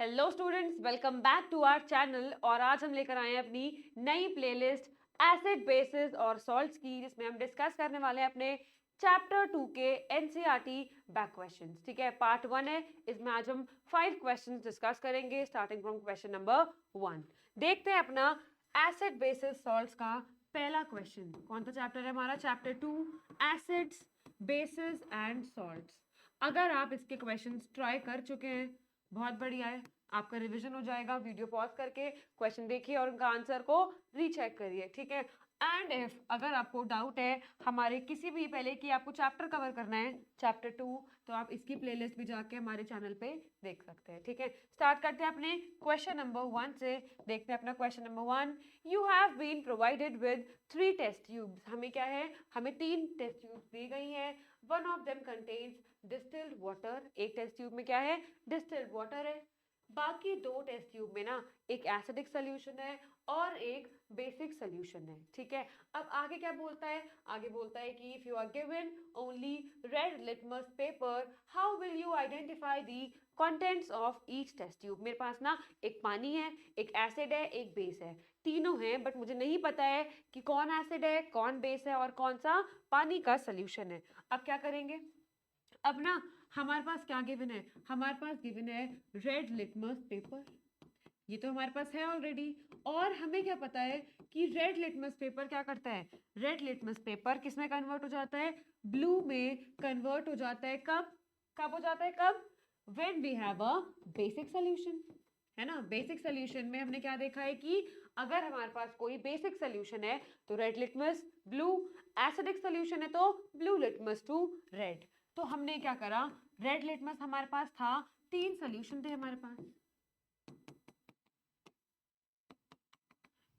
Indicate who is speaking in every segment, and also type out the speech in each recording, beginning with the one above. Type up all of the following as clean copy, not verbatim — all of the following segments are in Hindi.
Speaker 1: Hello students, welcome back to our channel. और आज हम लेकर आए हैं अपनी नई प्लेलिस्ट एसिड बेसिस और सॉल्ट्स की, जिसमें हम डिस्कस करने वाले हैं अपने चैप्टर 2 के एनसीईआरटी बैक क्वेश्चंस। ठीक है, पार्ट 1 है। इसमें आज हम 5 क्वेश्चंस डिस्कस करेंगे स्टार्टिंग फ्रॉम क्वेश्चन नंबर 1। देखते हैं अपना एसिड बेसिस सॉल्ट्स का पहला क्वेश्चन। कौन सा चैप्टर है हमारा? Chapter 2, acids bases and salts. अगर आप इसके क्वेश्चंस ट्राई कर चुके हैं, बहुत बढ़िया है, आपका रिवीजन हो जाएगा। वीडियो पॉज करके क्वेश्चन देखिए और उनका आंसर को रीचेक करिए। ठीक है, एंड इफ अगर आपको डाउट है हमारे किसी भी पहले कि आपको चैप्टर कवर करना है चैप्टर 2, तो आप इसकी प्लेलिस्ट भी जाके हमारे चैनल पे देख सकते हैं। ठीक है, स्टार्ट करते हैं अपने क्वेश्चन नंबर 1 से। देखते हैं अपना question number 1। You have been provided with 3 test tubes. हमें क्या है? हमें 3 टेस्ट ट्यूब्स दी गई हैं। One of them contains distilled water. एक टेस्ट ट्यूब में क्या है? डिस्टिल्ड वाटर है। बाकी 2 टेस्ट ट्यूब में ना एक एसिडिक सोल्यूशन है और एक बेसिक सोल्यूशन है। ठीक है, अब आगे क्या बोलता है? आगे बोलता है कि if you are given only red litmus paper, how will you identify the contents of each test tube. मेरे पास ना एक पानी है, एक एसिड है, एक बेस है, तीनों हैं, बट मुझे नहीं पता है कि कौन एसिड है, कौन बेस है और कौन सा पानी का सोल्यूशन है। अब क्या करेंगे? अब ना हमारे पास क्या गिवन है? हमारे पास गिवन है रेड लिटमस पेपर। ये तो हमारे पास है ऑलरेडी। और हमें क्या पता है कि रेड लिटमस पेपर क्या करता है? रेड लिटमस पेपर किस में कन्वर्ट हो जाता है? ब्लू में कन्वर्ट हो जाता है। कब कब हो जाता है? कब? When we have a basic solution. है ना, बेसिक सोल्यूशन में हमने क्या देखा है कि अगर हमारे पास कोई बेसिक सोल्यूशन है तो red litmus blue, acidic solution है तो ब्लू लिटमस टू रेड। तो हमने क्या करा? रेड लिटमस हमारे पास था, 3 सोल्यूशन थे हमारे पास।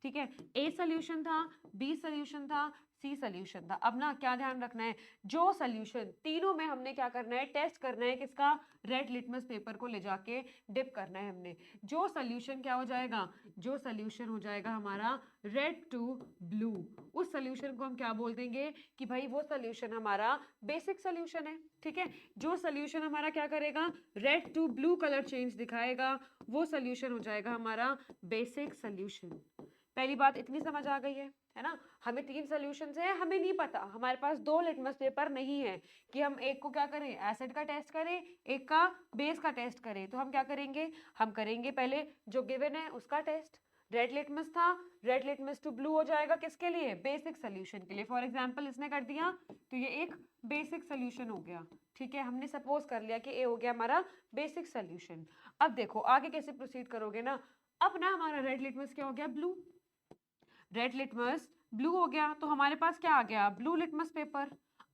Speaker 1: ठीक है, ए सोल्यूशन था, बी सोल्यूशन था, सी सोल्यूशन था। अब ना क्या ध्यान रखना है, जो सोल्यूशन तीनों में हमने क्या करना है? टेस्ट करना है किसका? रेड लिटमस पेपर को ले जाके डिप करना है हमने। जो सोल्यूशन क्या हो जाएगा? जो सोल्यूशन हो जाएगा हमारा रेड टू ब्लू, उस सोल्यूशन को हम क्या बोल देंगे कि भाई वो सोल्यूशन हमारा बेसिक सोल्यूशन है। ठीक है, जो सोल्यूशन हमारा क्या करेगा? Red to blue colour change दिखाएगा, वो सोल्यूशन हो जाएगा हमारा बेसिक सोल्यूशन। पहली बात इतनी समझ आ गई है ना? हमें 3 सॉल्यूशंस हैं, हमें नहीं पता, हमारे पास 2 लिटमस पेपर नहीं है कि हम एक को क्या करें? एसिड का टेस्ट करें, एक का बेस का टेस्ट करें। तो हम क्या करेंगे? हम करेंगे पहले जो गिवन है उसका टेस्ट। रेड लिटमस था, रेड लिटमस टू ब्लू हो जाएगा किसके लिए? बेसिक सोल्यूशन के लिए। फॉर एग्जाम्पल इसने कर दिया तो ये एक बेसिक सोल्यूशन हो गया। ठीक है, हमने सपोज कर लिया कि ए हो गया हमारा बेसिक सोल्यूशन। अब देखो आगे कैसे प्रोसीड करोगे ना। अब ना हमारा रेड लिटमस क्या हो गया? ब्लू। रेड लिटमस ब्लू हो गया तो हमारे पास क्या आ गया? Blue litmus paper.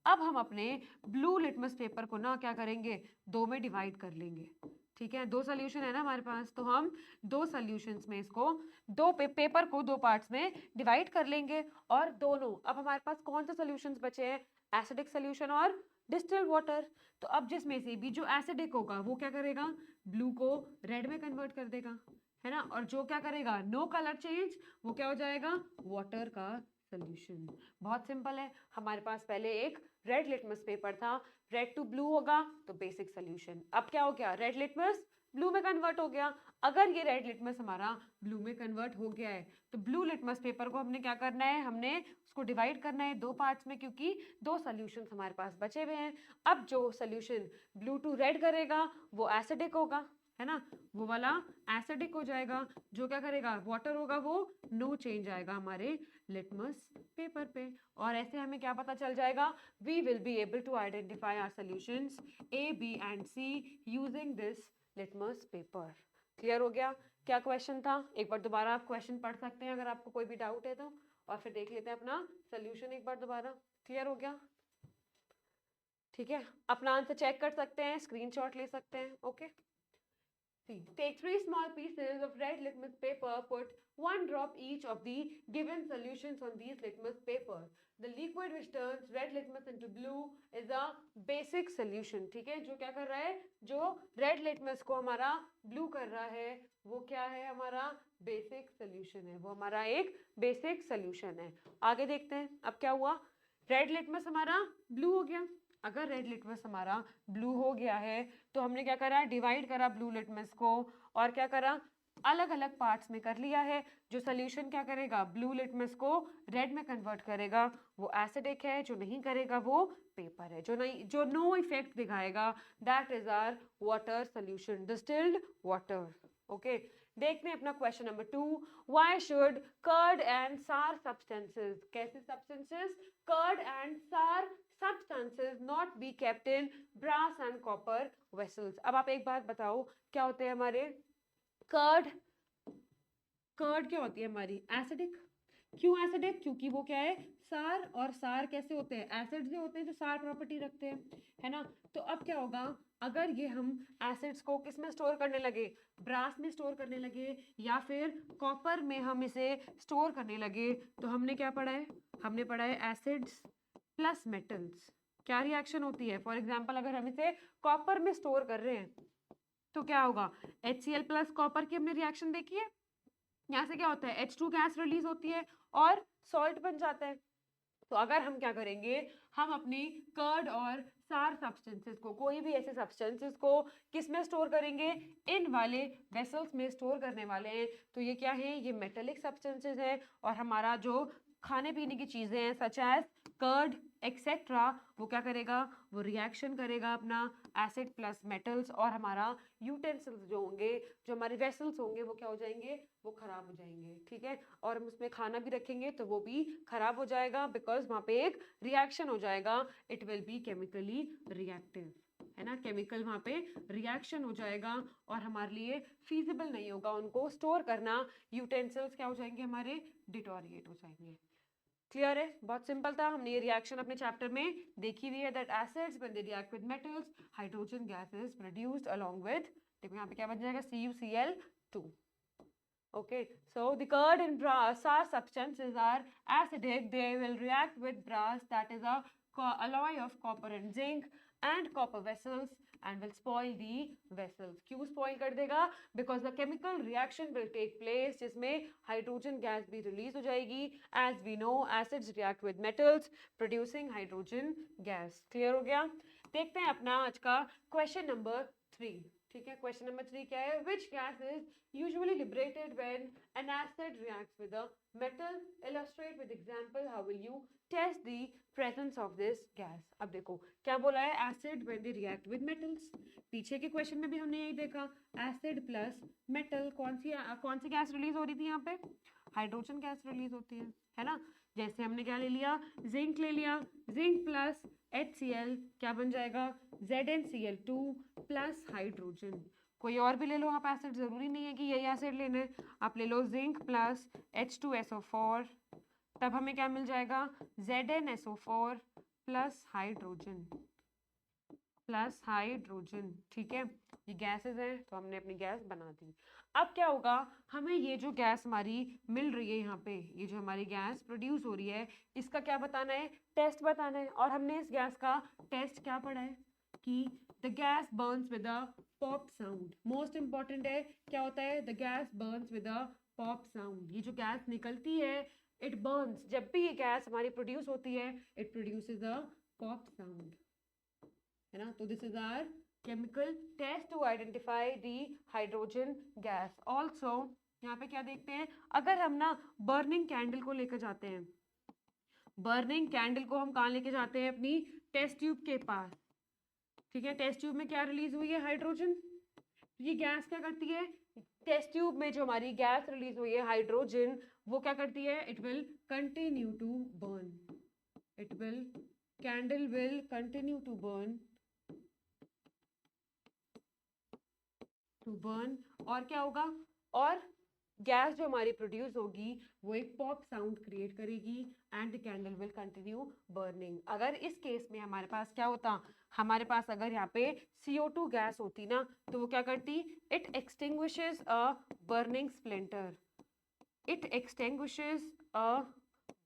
Speaker 1: अब हम अपने ब्लू लिटमस पेपर को ना क्या करेंगे? 2 में डिवाइड कर लेंगे। ठीक है, 2 सोल्यूशन है ना हमारे पास, तो हम 2 सोल्यूशंस में इसको पेपर को 2 पार्ट्स में डिवाइड कर लेंगे। और दोनों अब हमारे पास कौन से सोल्यूशंस बचे हैं? एसिडिक सोल्यूशन और डिस्टिल्ड वाटर। तो अब जिसमें से भी जो एसिडिक होगा वो क्या करेगा? ब्लू को रेड में कन्वर्ट कर देगा, है ना। और जो क्या करेगा? नो कलर चेंज, वो क्या हो जाएगा? वाटर का सोल्यूशन। बहुत सिंपल है, हमारे पास पहले एक रेड लिटमस पेपर था, रेड टू ब्लू होगा तो बेसिक सोल्यूशन। अब क्या हो गया? रेड लिटमस ब्लू में कन्वर्ट हो गया। अगर ये रेड लिटमस हमारा ब्लू में कन्वर्ट हो गया है तो ब्लू लिटमस पेपर को हमने क्या करना है? हमने उसको डिवाइड करना है 2 पार्ट्स में, क्योंकि 2 सोल्यूशन हमारे पास बचे हुए हैं। अब जो सोल्यूशन ब्लू टू रेड करेगा वो एसिडिक होगा, है ना, वो वाला एसिडिक हो जाएगा। जो क्या करेगा? वाटर होगा, वो नो चेंज आएगा हमारे लिटमस पेपर पे। और ऐसे हमें क्या पता चल जाएगा? We will be able to identify our solutions A, B and C using this litmus paper. Clear हो गया? क्या क्वेश्चन था? एक बार दोबारा आप क्वेश्चन पढ़ सकते हैं अगर आपको कोई भी डाउट है तो, और फिर देख लेते हैं अपना सोल्यूशन एक बार दोबारा। क्लियर हो गया? ठीक है, अपना आंसर चेक कर सकते हैं, स्क्रीनशॉट ले सकते हैं। Okay, see, take 3 small pieces of red litmus paper, put 1 drop each of the given solutions on these litmus paper. The liquid which turns red litmus into blue is a basic solution. ठीक है, जो क्या कर रहा है? जो red litmus को हमारा blue कर रहा है वो क्या है? हमारा basic solution है, वो हमारा एक basic solution है। आगे देखते हैं अब क्या हुआ। रेड लिटमस हमारा ब्लू हो गया। अगर रेड लिटमस हमारा ब्लू हो गया है तो हमने क्या करा, डिवाइड करा ब्लू लिटमस को और क्या करा, अलग अलग पार्ट्स में कर लिया है। जो सोल्यूशन क्या करेगा, ब्लू लिटमस को रेड में कन्वर्ट करेगा, वो एसिडिक है। जो नहीं करेगा वो पेपर है। जो नो इफेक्ट दिखाएगा that is our water solution, distilled water. Okay, देखते हैं अपना question number 2। Why should curd and sour substances, कैसे सब्सटेंसेस, curd and sour substances not be kept in brass and copper vessels। अब आप एक बात बताओ, क्या होते हैं हमारे कर्ड, कर्ड क्या होती है हमारी, एसिडिक। क्यों एसिडिक, क्योंकि वो क्या है, सार, और सार कैसे होते हैं, एसिड से होते हैं जो सार प्रॉपर्टी रखते हैं, है ना। तो अब क्या होगा, अगर ये हम एसिड्स को किस में स्टोर करने लगे, ब्रास में स्टोर करने लगे या फिर कॉपर में हम इसे स्टोर करने लगे, तो हमने क्या पढ़ा है, हमने पढ़ा है एसिड्स प्लस मेटल्स क्या रिएक्शन होती है। फॉर एग्जाम्पल अगर हम इसे कॉपर में स्टोर कर रहे हैं तो क्या होगा, HCl प्लस कॉपर की हमने रिएक्शन देखी है। यहाँ से क्या होता है, H2 गैस रिलीज होती है और सॉल्ट बन जाता है। तो अगर हम क्या करेंगे, हम अपनी कर्ड और सार सब्सटेंसेस को, कोई भी ऐसे सब्सटेंसेस को किस में स्टोर करेंगे, इन वाले वेसल्स में स्टोर करने वाले हैं। तो ये क्या है, ये मेटेलिक सब्सटेंसेस है और हमारा जो खाने पीने की चीज़ें हैं सच एज कर्ड एक्सेट्रा, वो क्या करेगा, वो रिएक्शन करेगा अपना एसिड प्लस मेटल्स, और हमारा यूटेंसिल्स जो होंगे, जो हमारे वेसल्स होंगे, वो क्या हो जाएंगे, वो खराब हो जाएंगे। ठीक है, और हम उसमें खाना भी रखेंगे तो वो भी खराब हो जाएगा, बिकॉज वहाँ पे एक रिएक्शन हो जाएगा, it will be chemically reactive, है ना। केमिकल वहाँ पे रिएक्शन हो जाएगा और हमारे लिए फीजिबल नहीं होगा उनको स्टोर करना। यूटेंसिल्स क्या हो जाएंगे हमारे, डिटोरिएट हो जाएंगे। क्लियर है, बहुत सिंपल था। हमने ये रिएक्शन अपने चैप्टर में देखी हुई है, that acids when they react with metals hydrogen gas is produced along with, देखो यहाँ पे क्या बन जाएगा, CuCl2। Okay, so the curd and brass are substances are acidic. They will react with brass, that is a alloy of copper and zinc, and copper vessels, and will spoil the vessels. क्यों spoil कर देगा? Because the chemical reaction will take place जिसमें hydrogen gas भी release हो जाएगी. As we know, acids react with metals, producing hydrogen gas. Clear हो गया? देखते हैं अपना आज का question number 3. ठीक है, क्वेश्चन नंबर 3 क्या है, which gas is usually liberated when an acid reacts with a metal, illustrate with example, how will you test the presence of this gas. अब देखो क्या बोला है, acid when they react with metals. पीछे के क्वेश्चन में भी हमने यही देखा, एसिड प्लस मेटल, कौन सी गैस रिलीज हो रही थी यहाँ पे, हाइड्रोजन गैस रिलीज होती है ना। जैसे हमने क्या ले लिया, जिंक ले लिया, जिंक प्लस HCl क्या बन जाएगा, ZnCl2 प्लस हाइड्रोजन। कोई और भी ले लो आप एसिड, जरूरी नहीं है कि यही एसिड लेना है, आप ले लो जिंक प्लस H2SO4, तब हमें क्या मिल जाएगा, ZnSO4 plus hydrogen, plus hydrogen. ठीक है, ये गैसेस हैं तो हमने अपनी गैस बना दी। अब क्या होगा, हमें ये जो गैस हमारी मिल रही है यहाँ पे, ये जो हमारी गैस प्रोड्यूस हो रही है, इसका क्या बताना है, टेस्ट बताना है। और हमने इस गैस का टेस्ट क्या पढ़ा है कि the gas Burns with a pop sound. Most important है, क्या होता है, the gas Burns with a pop sound. ये जो गैस निकलती है, इट बर्न्स, जब भी ये गैस हमारी प्रोड्यूस होती है, it produces a pop sound, है ना। तो this is our chemical test to identify the hydrogen gas. Also यहाँ पे क्या देखते हैं, अगर हम ना बर्निंग कैंडल को लेकर जाते हैं, बर्निंग कैंडल को हम कहाँ लेके जाते हैं, अपनी टेस्ट ट्यूब के पास। ठीक है, टेस्ट ट्यूब में क्या रिलीज हुई है, हाइड्रोजन। ये गैस क्या करती है, टेस्ट ट्यूब में जो हमारी गैस रिलीज हुई है हाइड्रोजन, वो क्या करती है, it will continue to burn, it will, candle will continue to burn, और क्या होगा, और गैस जो हमारी प्रोड्यूस होगी वो एक पॉप साउंड क्रिएट करेगी and the candle will continue burning. अगर इस केस में हमारे पास क्या होता, हमारे पास अगर यहाँ पे CO2 गैस होती ना, तो वो क्या करती, it extinguishes a burning splinter, it extinguishes a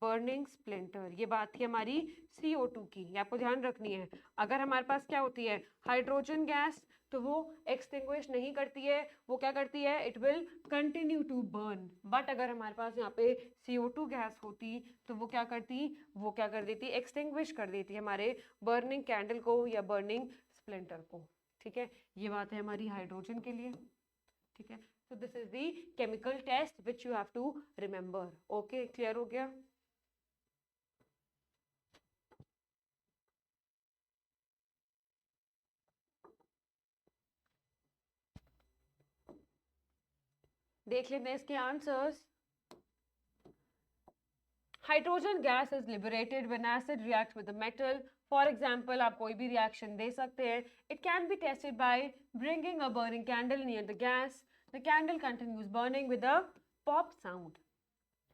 Speaker 1: burning splinter. ये बात थी हमारी CO2 की, ये आपको ध्यान रखनी है। अगर हमारे पास क्या होती है, हाइड्रोजन गैस, तो वो एक्सटिंग्विश नहीं करती है, वो क्या करती है, it will continue to burn. But अगर हमारे पास यहाँ पे CO2 गैस होती तो वो क्या करती, वो क्या कर देती, एक्सटिंग्विश कर देती हमारे बर्निंग कैंडल को या बर्निंग स्प्लिंटर को। ठीक है, ये बात है हमारी हाइड्रोजन के लिए। ठीक है, so this is the chemical test which you have to remember. Okay, clear हो गया? देख लेते हैं इसके answers. Hydrogen gas is liberated when acid react with the metal. For example आप कोई भी रिएक्शन दे सकते हैं। It can be tested by bringing a burning candle near the gas. The candle continues burning with a pop sound.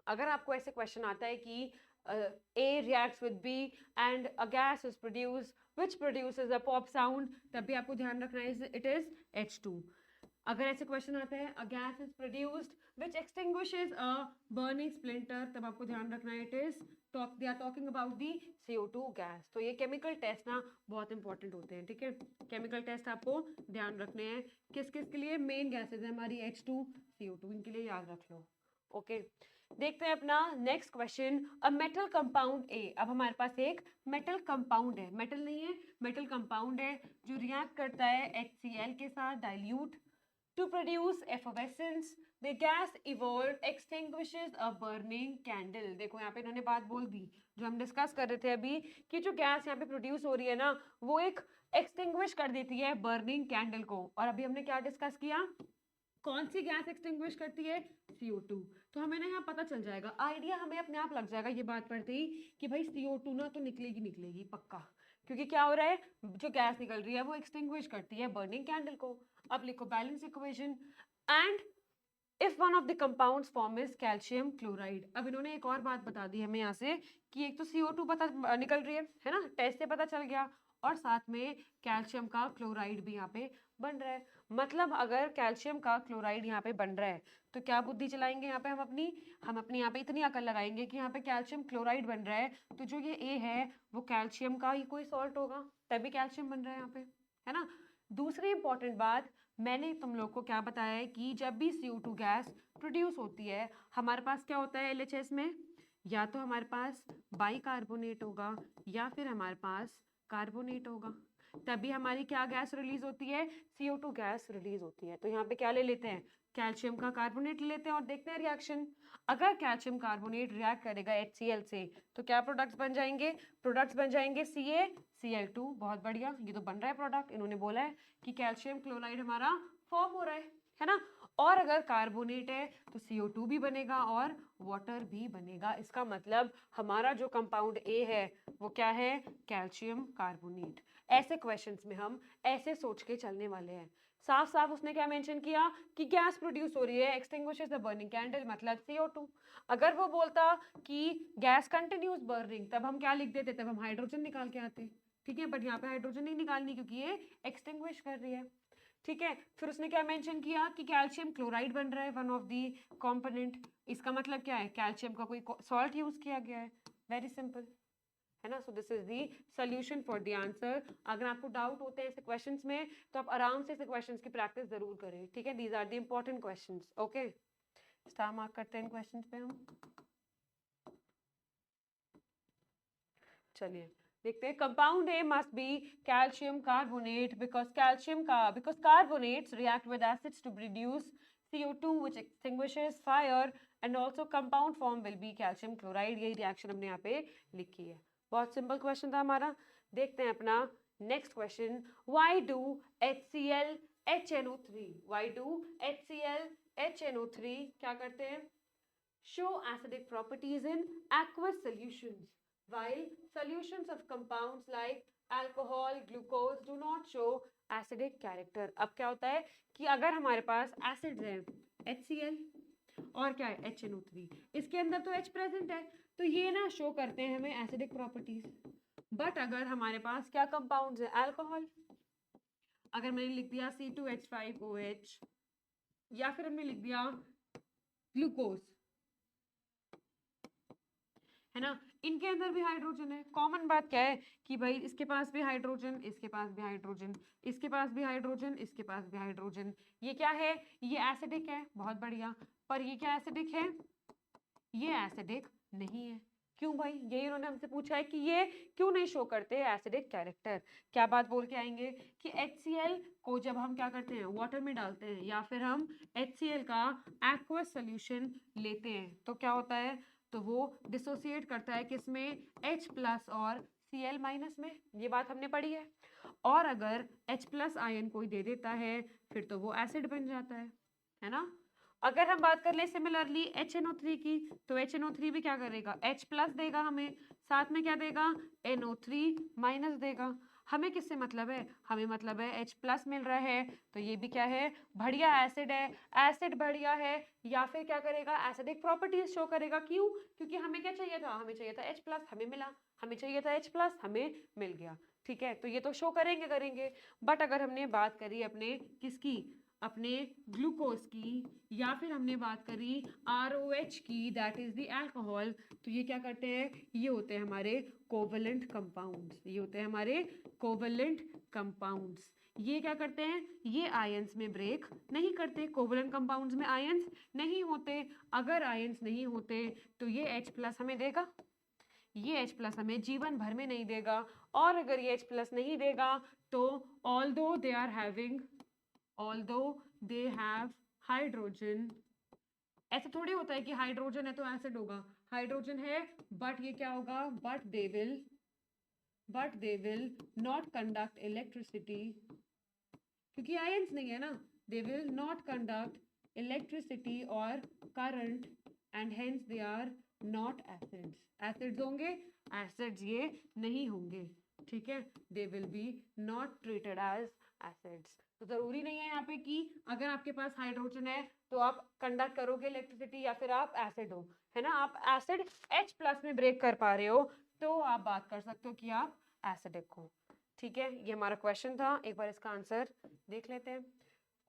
Speaker 1: अगर आपको ऐसे क्वेश्चन आता है कि A reacts with B and a gas is produced which produces a pop sound, तब भी आपको ध्यान रखना है it is H2। अगर ऐसे क्वेश्चन आता है a gas is produced which extinguishes a burning splinter, तब आपको ध्यान रखना है it is they are talking about the CO2 gas। तो ये केमिकल टेस्ट ना बहुत इंपॉर्टेंट होते हैं। ठीक है, केमिकल टेस्ट आपको ध्यान रखने हैं। किस किस के लिए, मेन गैसेज है हमारी H2 CO2, इनके लिए याद रख लो। ओके, देखते हैं अपना next question. A metal compound A. अब हमारे पास एक मेटल कंपाउंड है, मेटल नहीं है, मेटल कंपाउंड है जो रिएक्ट करता है HCl के साथ dilute to produce effervescence. The gas evolve extinguishes a burning candle. देखो यहाँ पे इन्होंने बात बोल दी जो हम डिस्कस कर रहे थे अभी, कि जो गैस यहाँ पे प्रोड्यूस हो रही है ना, वो एक एक्सटिंग्विश कर देती है बर्निंग कैंडल को। और अभी हमने क्या डिस्कस किया, कौन सी गैस एक्सटिंग्विश करती है, CO2। तो हमें ना यहाँ पता चल जाएगा, आइडिया हमें अपने आप लग जाएगा ये बात पढ़ते ही कि भाई CO2 ना तो निकलेगी निकलेगी पक्का, क्योंकि क्या हो रहा है, जो गैस निकल रही है वो एक्सटिंग्विश करती है बर्निंग कैंडल को। अब लिखो balance equation. And if one of the compounds form is calcium chloride. अब इन्होंने एक और बात बता दी हमें यहाँ से कि एक तो CO2 पता निकल रही है ना, टेस्ट से पता चल गया, और साथ में कैल्शियम का क्लोराइड भी यहाँ पे बन रहा है। मतलब अगर कैल्शियम का क्लोराइड यहाँ पे बन रहा है तो क्या बुद्धि चलाएंगे यहाँ पे हम अपनी यहाँ पे इतनी अकल लगाएंगे कि यहाँ पे कैल्शियम क्लोराइड बन रहा है, तो जो ये A है वो कैल्शियम का ही कोई सॉल्ट होगा, तभी कैल्शियम बन रहा है यहाँ पे, है ना। दूसरी इंपॉर्टेंट बात, मैंने तुम लोग को क्या बताया है कि जब भी CO2 गैस प्रोड्यूस होती है हमारे पास क्या होता है LHS में, या तो हमारे पास बाइकार्बोनेट होगा या फिर हमारे पास कार्बोनेट होगा, तभी हमारी क्या गैस रिलीज होती है, CO2 गैस रिलीज होती है। तो यहाँ पे क्या ले लेते हैं, कैल्शियम का कार्बोनेट ले लेते हैं और देखते हैं रिएक्शन। अगर कैल्शियम कार्बोनेट रिएक्ट करेगा HCl से तो क्या प्रोडक्ट्स बन जाएंगे, प्रोडक्ट्स बन जाएंगे CaCl2। बहुत बढ़िया, ये तो बन रहा है प्रोडक्ट, इन्होंने बोला है कि कैल्शियम क्लोराइड हमारा फॉर्म हो रहा है ना। और अगर कार्बोनेट है तो CO2 भी बनेगा और वाटर भी बनेगा। इसका मतलब हमारा जो कंपाउंड A है वो क्या है, कैल्शियम कार्बोनेट। ऐसे क्वेश्चंस में हम ऐसे सोच के चलने वाले हैं। साफ साफ उसने क्या मेंशन किया कि गैस प्रोड्यूस हो रही है, एक्सटिंग्विशेस द बर्निंग कैंडल, मतलब CO2। अगर वो बोलता कि गैस कंटिन्यूस बर्निंग, तब हम क्या लिख देते, तब हम हाइड्रोजन निकाल के आते। ठीक है, बट यहाँ पे हाइड्रोजन नहीं निकालनी क्योंकि ये एक्सटिंग्विश कर रही है। ठीक है, फिर उसने क्या मेंशन किया कि कैल्शियम क्लोराइड बन रहा है, वन ऑफ दी कंपोनेंट। इसका मतलब क्या है, कैल्शियम का कोई सॉल्ट यूज किया गया है, वेरी सिंपल, है ना। So this is the solution for the answer. अगर आपको डाउट होते हैं ऐसे क्वेश्चंस में तो आप आराम से ऐसे क्वेश्चंस की प्रैक्टिस जरूर करें। ठीक है, these are the important questions. Okay, star mark करते हैं इन क्वेश्चंस पे हम। चलिए देखते हैं, compound A must be calcium carbonate because carbonates react with acids to produce CO2 which extinguishes fire and also compound form will be calcium chloride। यही रिएक्शन हमने यहाँ पे लिखी है। बहुत सिंपल क्वेश्चन था हमारा। देखते हैं अपना next question. why do HCl HNO3 क्या करते हैं, show acidic properties in aqueous solutions while solutions of compounds like alcohol, glucose do not show acidic character। अब क्या होता है कि अगर हमारे पास एसिड्स हैं HCl और क्या है HNO3, इसके अंदर तो H प्रेजेंट है तो ये ना शो करते हैं हमें एसिडिक प्रॉपर्टीज। बट अगर हमारे पास क्या कंपाउंड्स है, अल्कोहल, अगर मैंने लिख दिया C2H5OH या फिर हमने लिख दिया ग्लूकोज, है ना, इनके अंदर भी हाइड्रोजन है। कॉमन बात क्या है कि भाई इसके पास भी हाइड्रोजन, इसके पास भी हाइड्रोजन, इसके पास भी हाइड्रोजन, इसके पास भी हाइड्रोजन। ये क्या है? ये एसिडिक है, बहुत बढ़िया। पर ये क्या एसिडिक है? ये एसिडिक नहीं है। क्यों भाई? यही उन्होंने हमसे पूछा है कि ये क्यों नहीं शो करते एसिडिक कैरेक्टर। क्या बात बोल के आएंगे कि HCl को जब हम क्या करते हैं, वाटर में डालते हैं या फिर हम HCl का एक्वस सोल्यूशन लेते हैं तो क्या होता है, तो वो डिसोसिएट करता है किसमें, H प्लस और Cl माइनस में। ये बात हमने पढ़ी है। और अगर H प्लस आयन कोई दे देता है फिर तो वो एसिड बन जाता है ना। अगर हम बात कर ले सिमिलरली HNO3 की, तो HNO3 भी क्या करेगा, H प्लस देगा हमें, साथ में क्या देगा, NO3 माइनस देगा। हमें किससे मतलब है? हमें मतलब है H प्लस मिल रहा है, तो ये भी क्या है, बढ़िया एसिड है। एसिड बढ़िया है या फिर क्या करेगा, एसिडिक प्रॉपर्टीज शो करेगा। क्यों? क्योंकि हमें क्या चाहिए था, हमें चाहिए था H प्लस, हमें मिला। हमें चाहिए था H प्लस, हमें मिल गया। ठीक है, तो ये तो शो करेंगे। बट अगर हमने बात करी अपने किसकी, अपने ग्लूकोज की, या फिर हमने बात करी ROH की, दैट इज द अल्कोहल, तो ये क्या करते हैं, ये होते हैं हमारे कोवलेंट कंपाउंड्स। ये होते हैं हमारे कोवलेंट कंपाउंड्स। ये क्या करते हैं, ये आयंस में ब्रेक नहीं करते। कोवलेंट कंपाउंड्स में आयंस नहीं होते। अगर आयंस नहीं होते तो ये H प्लस हमें देगा, ये H प्लस हमें जीवन भर में नहीं देगा। और अगर ये H प्लस नहीं देगा तो although they are having, although they have hydrogen, ऐसा थोड़ी होता है कि हाइड्रोजन है तो एसिड होगा। हाइड्रोजन है बट ये क्या होगा, but they will not conduct electricity, क्योंकि आयंस नहीं है ना। They will not conduct electricity और current and hence they are not acids. Acids होंगे, एसिड्स ये नहीं होंगे। ठीक है, they will be not treated as acids. तो जरूरी नहीं है यहाँ पे कि अगर आपके पास हाइड्रोजन है तो आप कंडक्ट करोगे इलेक्ट्रिसिटी या फिर आप एसिड हो, है ना। आप एसिड H प्लस में ब्रेक कर पा रहे हो तो आप बात कर सकते हो कि आप एसिडिक हो। ठीक है, ये हमारा क्वेश्चन था। एक बार इसका आंसर देख लेते हैं।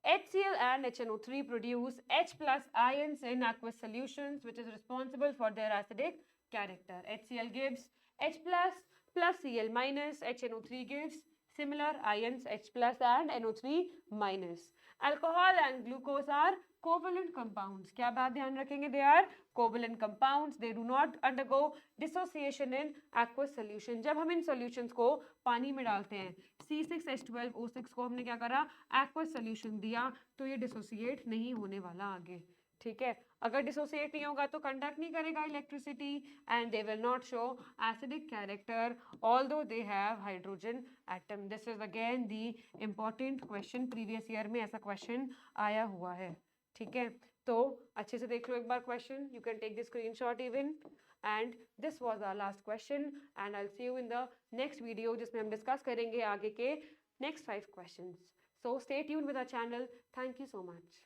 Speaker 1: HCl and HNO3 produce H plus ions in aqueous solutions, which is responsible for their acidic character. HCl gives H plus Cl minus. HNO3 gives similar ions H plus and NO3 minus. Alcohol and glucose are covalent compounds. क्या बात ध्यान रखेंगे, they are covalent compounds. They do not undergo dissociation in aqueous solution. जब हम इन solutions को पानी में डालते हैं, C6H12O6 को हमने क्या करा, aqueous solution दिया, तो ये dissociate नहीं होने वाला आगे। ठीक है, अगर डिसोसिएट नहीं होगा तो कंडक्ट नहीं करेगा electricity and they will not show acidic character although they have hydrogen atom. This is again the important question, previous year में ऐसा क्वेश्चन आया हुआ है। ठीक है, तो अच्छे से देख लो एक बार question, you can take the screenshot even. And this was our last question and I will see you in the next video जिसमें हम डिस्कस करेंगे आगे के next 5 questions. So stay tuned with our channel. Thank you so much.